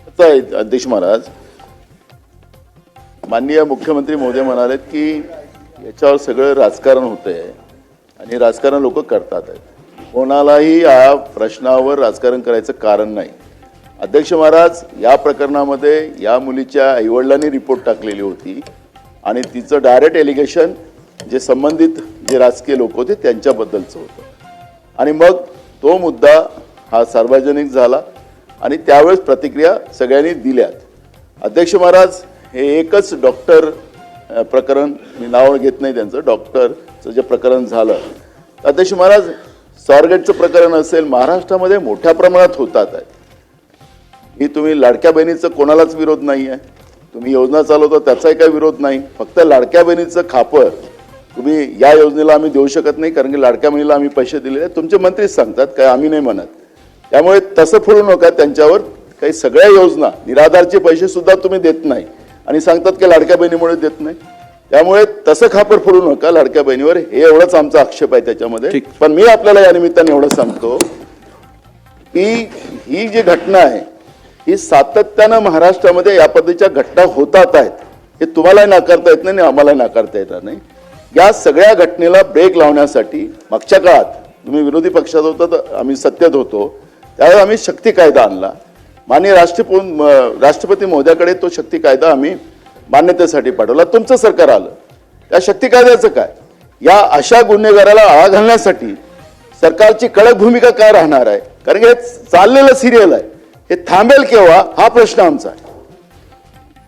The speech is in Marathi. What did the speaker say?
अध्यक्ष महाराज, माननीय मुख्यमंत्री महोदय म्हणाले की याच्यावर सगळं राजकारण होतंय आणि राजकारण लोक करतात आहेत. कोणालाही या प्रश्नावर राजकारण करायचं कारण नाही. अध्यक्ष महाराज, या प्रकरणामध्ये या मुलीच्या आईवडिलांनी रिपोर्ट टाकलेली होती आणि तिचं डायरेक्ट एलिगेशन जे संबंधित जे राजकीय लोक होते त्यांच्याबद्दलचं होतं आणि मग तो मुद्दा हा सार्वजनिक झाला आणि त्यावेळेस प्रतिक्रिया सगळ्यांनी दिल्यात. अध्यक्ष महाराज, हे एकच डॉक्टर प्रकरण, मी नाव घेत नाही त्यांचं, डॉक्टरचं जे प्रकरण झालं, अध्यक्ष महाराज, स्वारगेटचं प्रकरण असेल, महाराष्ट्रामध्ये मोठ्या प्रमाणात होतात आहे. ही तुम्ही लाडक्या बहिणीचं कोणालाच विरोध नाही आहे, तुम्ही योजना चालवता त्याचाही काही विरोध नाही. फक्त लाडक्या बहिणीचं खापर तुम्ही या योजनेला आम्ही देऊ शकत नाही कारण की लाडक्या बहिणीला आम्ही पैसे दिलेले आहेत, तुमचे मंत्रीच सांगतात, काय आम्ही नाही म्हणत. त्यामुळे तसं फोडू नका त्यांच्यावर. काही सगळ्या योजना, निराधारचे पैसे सुद्धा तुम्ही देत नाही आणि सांगतात की लाडक्या बहिणीमुळे देत नाही. त्यामुळे तसं खापर फोडू नका लाडक्या बहिणीवर, हे एवढंच आमचा आक्षेप आहे त्याच्यामध्ये. पण मी आपल्याला या निमित्ताने एवढं सांगतो की ही जी घटना आहे ही सातत्यानं महाराष्ट्रामध्ये या पद्धतीच्या घटना होतात आहेत. हे तुम्हालाही नाकारता येत नाही आणि आम्हालाही नाकारता येणार नाही. या सगळ्या घटनेला ब्रेक लावण्यासाठी मागच्या काळात तुम्ही विरोधी पक्षात होता तर आम्ही सत्तेत होतो, त्यावेळेस आम्ही शक्ती कायदा आणला. माननीय राष्ट्रपती महोदयाकडे तो शक्ती कायदा आम्ही मान्यतेसाठी पाठवला. तुमचं सरकार आलं, त्या शक्ती कायद्याचं काय? या अशा गुन्हेगाराला आळा घालण्यासाठी सरकारची कडक भूमिका काय राहणार आहे? कारण की हे चाललेलं सिरियल आहे, हे थांबेल केव्हा हा प्रश्न आमचा आहे.